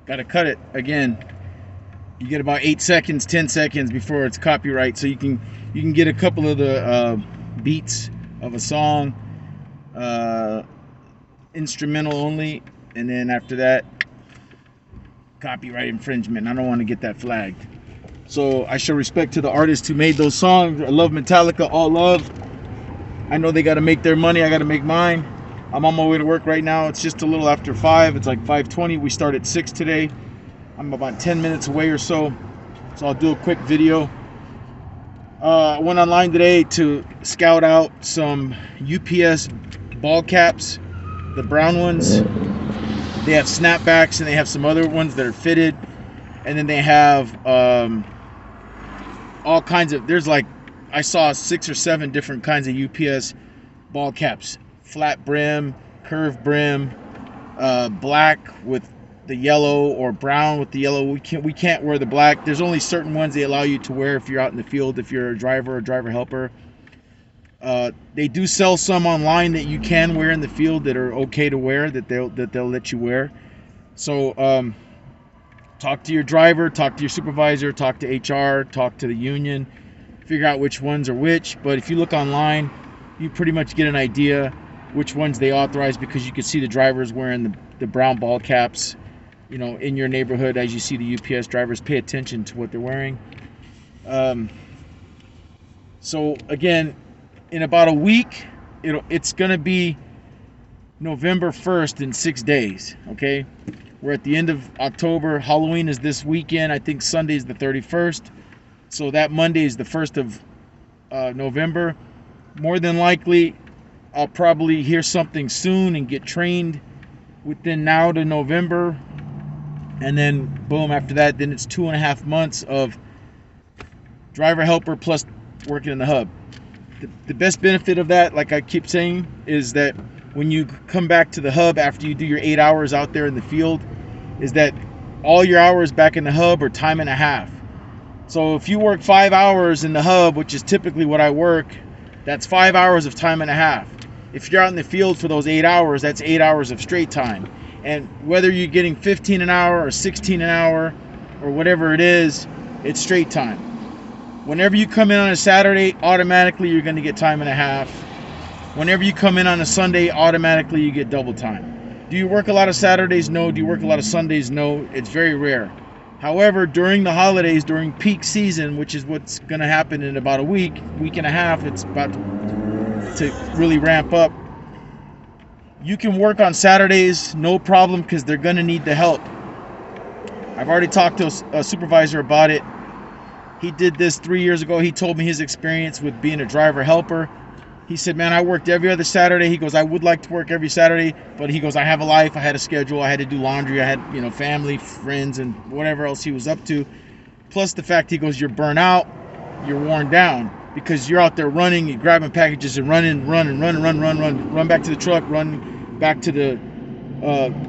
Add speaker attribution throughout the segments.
Speaker 1: Gotta cut it again. You get about 8 seconds, 10 seconds before it's copyright, so you can get a couple of the beats of a song, instrumental only, and then after that, copyright infringement. I don't want to get that flagged. So I show respect to the artists who made those songs. I love Metallica, all love. I know they got to make their money. I got to make mine. I'm on my way to work right now. It's just a little after 5. It's like 5:20. We start at 6 today. I'm about 10 minutes away or so. So I'll do a quick video. I went online today to scout out some UPS ball caps, the brown ones. They have snapbacks and they have some other ones that are fitted. And then they have all kinds of, there's like, I saw 6 or 7 different kinds of UPS ball caps. Flat brim, curved brim, black with the yellow, or brown with the yellow. We can't wear the black. There's only certain ones they allow you to wear if you're out in the field, if you're a driver or driver helper. They do sell some online that you can wear in the field that are okay to wear, that they'll let you wear. So talk to your driver, talk to your supervisor, talk to HR, talk to the union, figure out which ones are which. But if you look online, you pretty much get an idea which ones they authorize, because you can see the drivers wearing the brown ball caps, you know, in your neighborhood. As you see the UPS drivers, pay attention to what they're wearing. So again, in about a week, it's gonna be November 1st in 6 days. Okay, we're at the end of October. Halloween is this weekend. I think Sunday is the 31st. So that Monday is the 1st of November. More than likely, I'll probably hear something soon and get trained within now to November. And then boom, after that, then it's 2.5 months of driver helper plus working in the hub. The best benefit of that, like I keep saying, is that when you come back to the hub after you do your 8 hours out there in the field, is that all your hours back in the hub are time and a half. So if you work 5 hours in the hub, which is typically what I work, that's 5 hours of time and a half. If you're out in the field for those 8 hours, that's 8 hours of straight time. And whether you're getting 15 an hour or 16 an hour or whatever it is, it's straight time. Whenever you come in on a Saturday, automatically you're going to get time and a half. Whenever you come in on a Sunday, automatically you get double time. Do you work a lot of Saturdays? No. Do you work a lot of Sundays? No. It's very rare. However, during the holidays, during peak season, which is what's going to happen in about a week and a half, it's about to really ramp up. You can work on Saturdays, no problem, because they're going to need the help. I've already talked to a supervisor about it. He did this 3 years ago. He told me his experience with being a driver helper. He said, man, I worked every other Saturday. He goes, I would like to work every Saturday, but he goes, I have a life. I had a schedule. I had to do laundry. I had, family, friends, and whatever else he was up to. Plus the fact, he goes, you're burnt out, you're worn down, because you're out there running, you're grabbing packages and run back to the truck, run back to the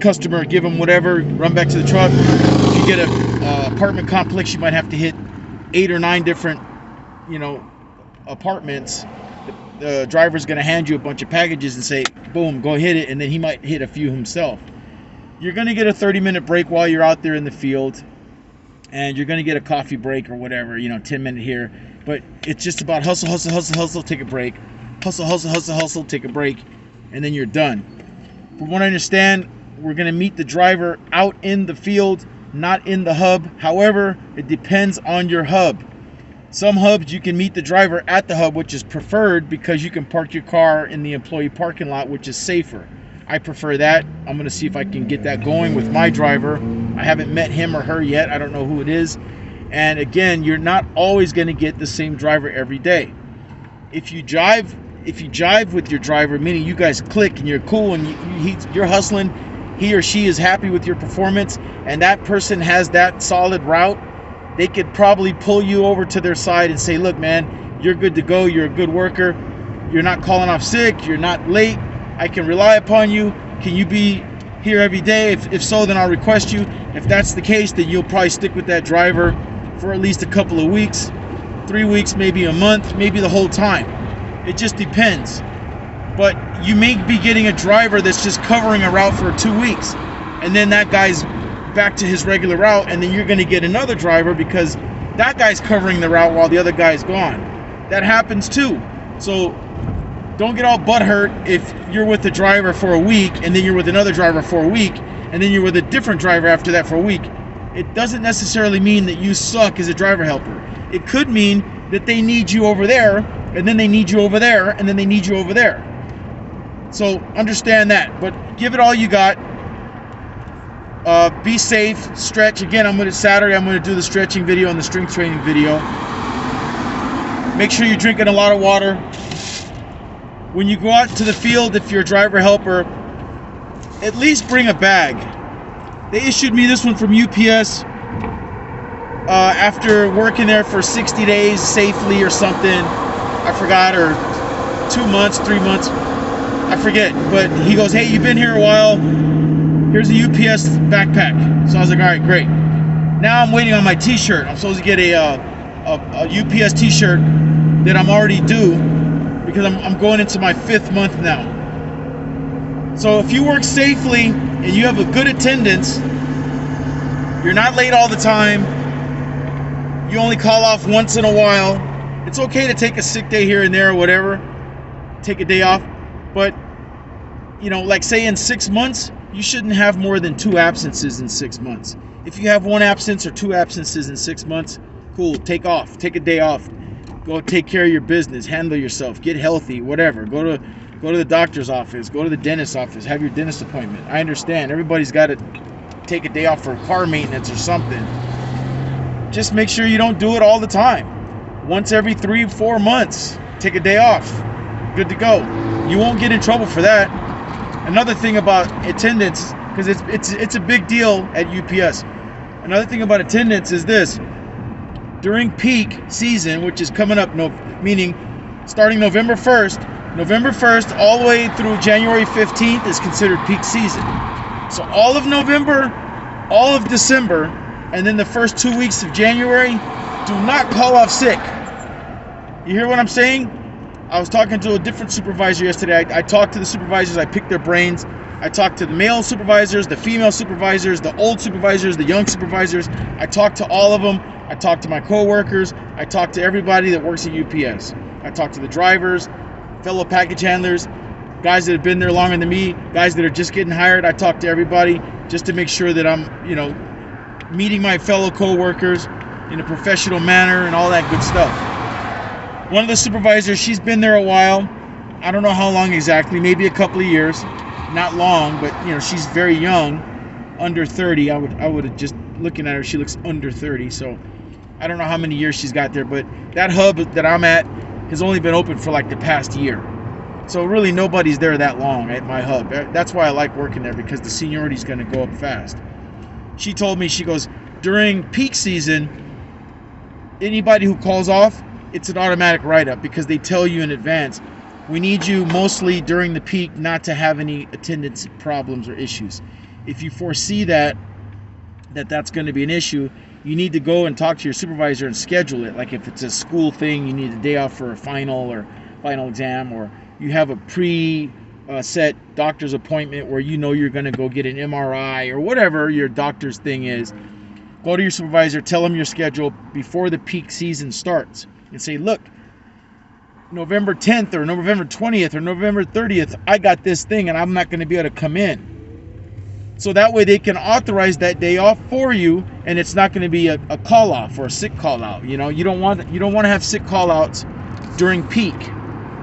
Speaker 1: customer, give them whatever, run back to the truck. If you get a apartment complex, you might have to hit 8 or 9 different, apartments. The driver's going to hand you a bunch of packages and say, boom, go hit it, and then he might hit a few himself. You're going to get a 30-minute break while you're out there in the field, and you're going to get a coffee break or whatever, 10-minute here. But it's just about hustle, take a break. Hustle, take a break, and then you're done. From what I understand, we're going to meet the driver out in the field, not in the hub. However, it depends on your hub. Some hubs you can meet the driver at the hub, which is preferred because you can park your car in the employee parking lot, which is safer. I prefer that. I'm going to see if I can get that going with my driver. I haven't met him or her yet. I don't know who it is. And again, you're not always going to get the same driver every day. If you jive with your driver, meaning you guys click and you're cool and you're hustling, he or she is happy with your performance, and that person has that solid route, they could probably pull you over to their side and say, look, man, you're good to go. You're a good worker. You're not calling off sick. You're not late. I can rely upon you. Can you be here every day? If so, then I'll request you. If that's the case, then you'll probably stick with that driver for at least a couple of weeks, 3 weeks, maybe a month, maybe the whole time. It just depends. But you may be getting a driver that's just covering a route for 2 weeks, and then that guy's back to his regular route, and then you're going to get another driver because that guy's covering the route while the other guy's gone. That happens too. So don't get all butthurt if you're with a driver for a week and then you're with another driver for a week and then you're with a different driver after that for a week. It doesn't necessarily mean that you suck as a driver helper. It could mean that they need you over there, and then they need you over there, and then they need you over there. So understand that, but give it all you got. Be safe, stretch. Again, Saturday I'm going to do the stretching video and the strength training video. Make sure you're drinking a lot of water. When you go out to the field, if you're a driver helper, at least bring a bag. They issued me this one from UPS after working there for 60 days safely or something. I forgot, or 2 months, 3 months. I forget. But he goes, hey, you've been here a while. Here's a UPS backpack. So I was like, all right, great. Now I'm waiting on my t-shirt. I'm supposed to get a UPS t-shirt that I'm already due because I'm going into my 5th month now. So if you work safely and you have a good attendance, you're not late all the time, you only call off once in a while, it's okay to take a sick day here and there or whatever, take a day off, but like say in 6 months, you shouldn't have more than 2 absences in 6 months. If you have 1 absence or 2 absences in 6 months, cool, take a day off, go take care of your business, handle yourself, get healthy, whatever, go to the doctor's office, go to the dentist's office, have your dentist appointment. I understand, everybody's got to take a day off for car maintenance or something. Just make sure you don't do it all the time. Once every 3-4 months, take a day off. Good to go. You won't get in trouble for that. Another thing about attendance, because it's a big deal at UPS. Another thing about attendance is this. During peak season, which is coming up, meaning starting November 1st all the way through January 15th is considered peak season. So all of November, all of December, and then the first 2 weeks of January, do not call off sick. You hear what I'm saying? I was talking to a different supervisor yesterday. I talked to the supervisors, I picked their brains. I talked to the male supervisors, the female supervisors, the old supervisors, the young supervisors. I talked to all of them. I talked to my co-workers. I talked to everybody that works at UPS. I talked to the drivers, fellow package handlers, guys that have been there longer than me, guys that are just getting hired. I talked to everybody just to make sure that I'm, meeting my fellow co-workers in a professional manner and all that good stuff. One of the supervisors, she's been there a while. I don't know how long exactly, maybe a couple of years. Not long, but she's very young, under 30. I would have just looking at her, she looks under 30. So I don't know how many years she's got there, but that hub that I'm at has only been open for like the past year. So really nobody's there that long at my hub. That's why I like working there, because the seniority is going to go up fast. She told me, she goes, during peak season, anybody who calls off, it's an automatic write-up because they tell you in advance, we need you mostly during the peak not to have any attendance problems or issues. If you foresee that's going to be an issue, you need to go and talk to your supervisor and schedule it. Like if it's a school thing, you need a day off for a final or final exam, or you have a set doctor's appointment where you're going to go get an MRI or whatever your doctor's thing is. Go to your supervisor, tell them your schedule before the peak season starts and say, look, November 10th or November 20th or November 30th, I got this thing and I'm not going to be able to come in. So that way they can authorize that day off for you, and it's not going to be a call off or a sick call out. You don't want to have sick call outs during peak.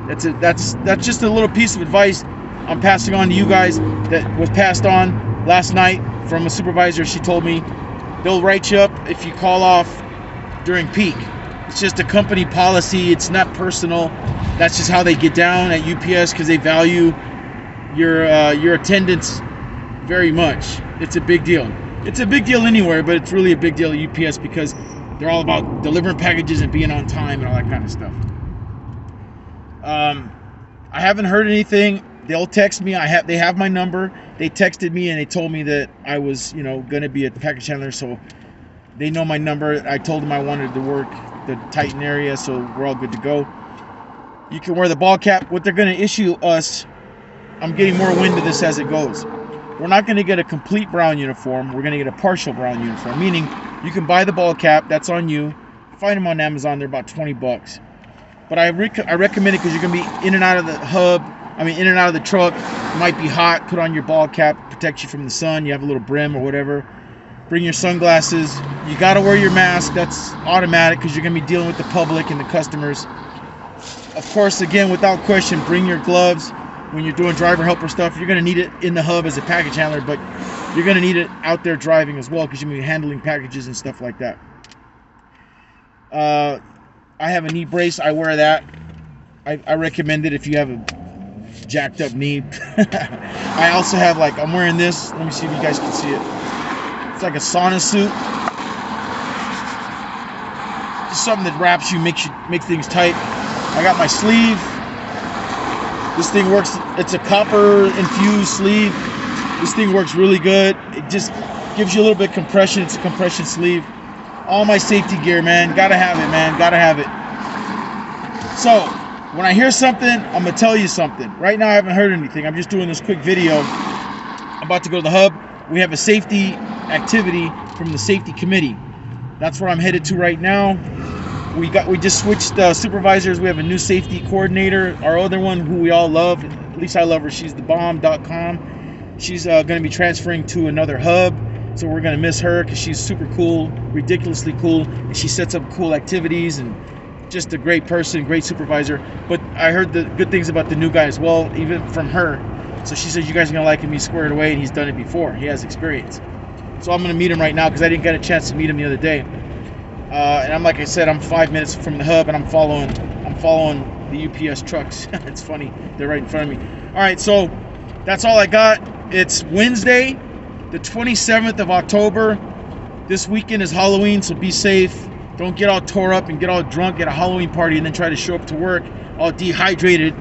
Speaker 1: That's just a little piece of advice I'm passing on to you guys that was passed on last night from a supervisor. She told me they'll write you up if you call off during peak. It's just a company policy. It's not personal. That's just how they get down at UPS, because they value your attendance very much. It's a big deal. It's a big deal anywhere, but it's really a big deal at UPS because they're all about delivering packages and being on time and all that kind of stuff. I haven't heard anything. They'll text me. They have my number. They texted me and they told me that I was, going to be a package handler, so they know my number. I told them I wanted to work the Titan area, so we're all good to go. You can wear the ball cap. What they're going to issue us, I'm getting more wind of this as it goes. we're not going to get a complete brown uniform. We're going to get a partial brown uniform, meaning you can buy the ball cap. That's on you. Find them on Amazon. They're about $20. But I recommend it because you're going to be in and out of the hub. I mean, in and out of the truck. It might be hot. Put on your ball cap. Protect you from the sun. You have a little brim or whatever. Bring your sunglasses. You got to wear your mask. That's automatic because you're going to be dealing with the public and the customers. Of course, again, without question, bring your gloves. When you're doing driver helper stuff, you're going to need it in the hub as a package handler, but you're going to need it out there driving as well because you're going to be handling packages and stuff like that. I have a knee brace. I wear that. I recommend it if you have a jacked up knee. I also have, like, I'm wearing this. Let me see if you guys can see it. It's like a sauna suit. Just something that wraps you, makes things tight. I got my sleeve. This thing works. It's a copper infused sleeve. This thing works really good. It just gives you a little bit of compression. It's a compression sleeve. All my safety gear, man. Gotta have it, man. Gotta have it. So, when I hear something, I'm gonna tell you something. Right now, I haven't heard anything. I'm just doing this quick video. I'm about to go to the hub. We have a safety activity from the safety committee. That's where I'm headed to right now. We just switched supervisors. We have a new safety coordinator. Our other one, who we all love, at least I love her. She's thebomb.com. She's going to be transferring to another hub, so we're going to miss her because she's super cool, ridiculously cool, and she sets up cool activities and just a great person, great supervisor. But I heard the good things about the new guy as well, even from her. So she says you guys are going to like him. He's squared away, and he's done it before. He has experience. So I'm going to meet him right now because I didn't get a chance to meet him the other day. And I'm, like I said, I'm 5 minutes from the hub, and I'm following the UPS trucks. It's funny, they're right in front of me. All right, so that's all I got. It's Wednesday, the 27th of October. This weekend is Halloween, so be safe. Don't get all tore up and get all drunk at a Halloween party and then try to show up to work all dehydrated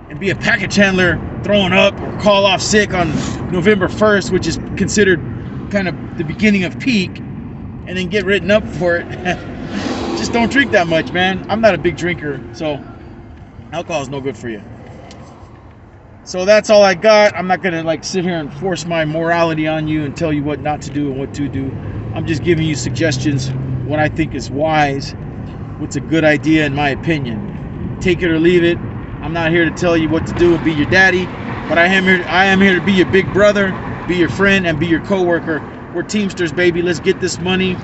Speaker 1: and be a package handler throwing up or call off sick on November 1st, which is considered kind of the beginning of peak, and then get written up for it. Just don't drink that much, man. I'm not a big drinker, so alcohol is no good for you. So that's all I got. I'm not gonna like sit here and force my morality on you and tell you what not to do and what to do. I'm just giving you suggestions, what I think is wise, what's a good idea in my opinion. Take it or leave it. I'm not here to tell you what to do and be your daddy, but I am here to be your big brother, be your friend, and be your coworker. We're Teamsters, baby. Let's get this money.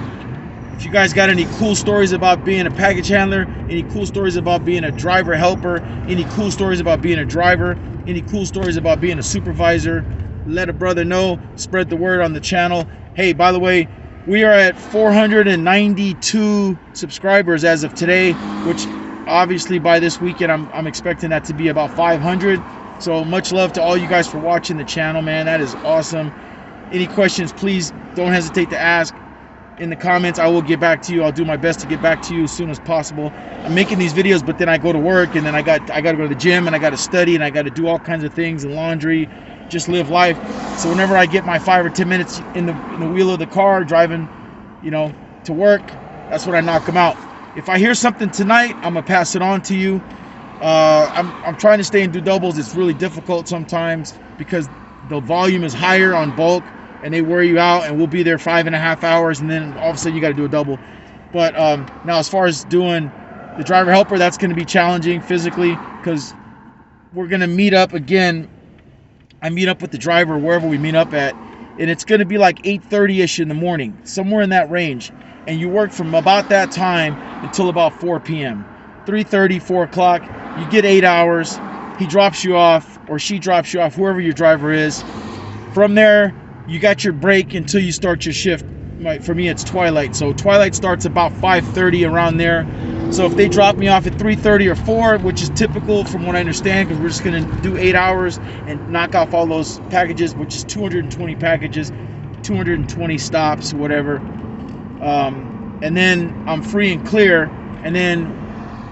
Speaker 1: If you guys got any cool stories about being a package handler, any cool stories about being a driver helper, any cool stories about being a driver, any cool stories about being a supervisor, let a brother know. Spread the word on the channel. Hey, by the way, we are at 492 subscribers as of today, which obviously by this weekend I'm expecting that to be about 500. So much love to all you guys for watching the channel, man. That is awesome. Any questions, please don't hesitate to ask in the comments. I will get back to you. I'll do my best to get back to you as soon as possible. I'm making these videos, but then I go to work, and then I got to go to the gym, and I got to study, and I got to do all kinds of things, and laundry, just live life. So whenever I get my 5 or 10 minutes in the wheel of the car driving, to work, that's when I knock them out. If I hear something tonight, I'm gonna pass it on to you. I'm trying to stay and do doubles. It's really difficult sometimes because the volume is higher on bulk and they wear you out, and we'll be there 5.5 hours, and then all of a sudden you got to do a double. But now as far as doing the driver helper, that's going to be challenging physically because we're going to meet up again. I meet up with the driver wherever we meet up at, and it's going to be like 8:30ish in the morning, somewhere in that range. And you work from about that time until about 4 p.m. 3:30, 4 o'clock, you get 8 hours. He drops you off, or she drops you off, whoever your driver is. From there, you got your break until you start your shift. For me, it's twilight. So twilight starts about 5:30, around there. So if they drop me off at 3:30 or 4, which is typical from what I understand, because we're just going to do 8 hours and knock off all those packages, which is 220 packages, 220 stops, whatever. And then I'm free and clear. And then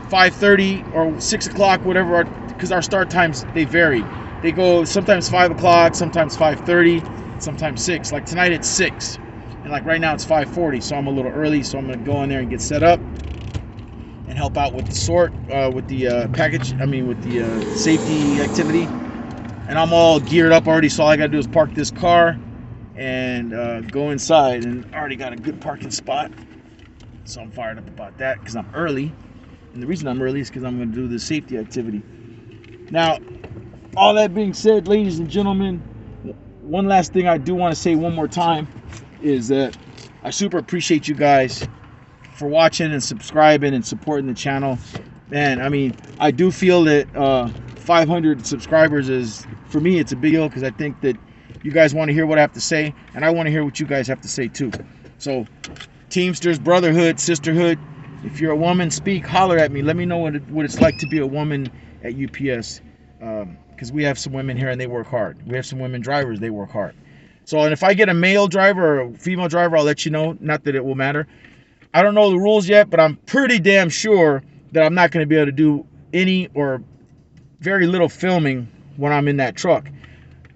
Speaker 1: 5:30 or 6 o'clock, whatever, because our start times, they vary. They go sometimes 5 o'clock, sometimes 5:30, sometimes 6. Like tonight it's 6, and like right now it's 5:40, so I'm a little early. So I'm gonna go in there and get set up and help out with the safety activity. and I'm all geared up already, so all I gotta do is park this car and go inside, and already got a good parking spot. So I'm fired up about that because I'm early, and the reason I'm early is because I'm going to do this safety activity. Now, all that being said, ladies and gentlemen, one last thing I do want to say one more time is that I super appreciate you guys for watching and subscribing and supporting the channel. Man, I mean, I do feel that 500 subscribers is, for me, it's a big deal because I think that you guys want to hear what I have to say, and I want to hear what you guys have to say too. So, Teamsters, brotherhood, sisterhood, if you're a woman, speak, holler at me. Let me know what it's like to be a woman at UPS, because we have some women here and they work hard. We have some women drivers, they work hard. So, and if I get a male driver or a female driver, I'll let you know. Not that it will matter. I don't know the rules yet, but I'm pretty damn sure that I'm not going to be able to do any or very little filming when I'm in that truck.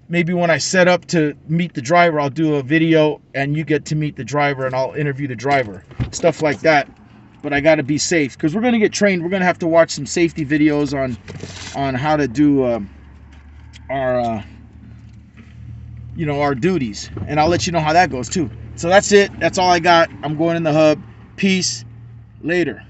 Speaker 1: Maybe when I set up to meet the driver, I'll do a video and you get to meet the driver and I'll interview the driver. Stuff like that. But I got to be safe because we're going to get trained. We're going to have to watch some safety videos on how to do our duties. And I'll let you know how that goes too. So that's it. That's all I got. I'm going in the hub. Peace. Later.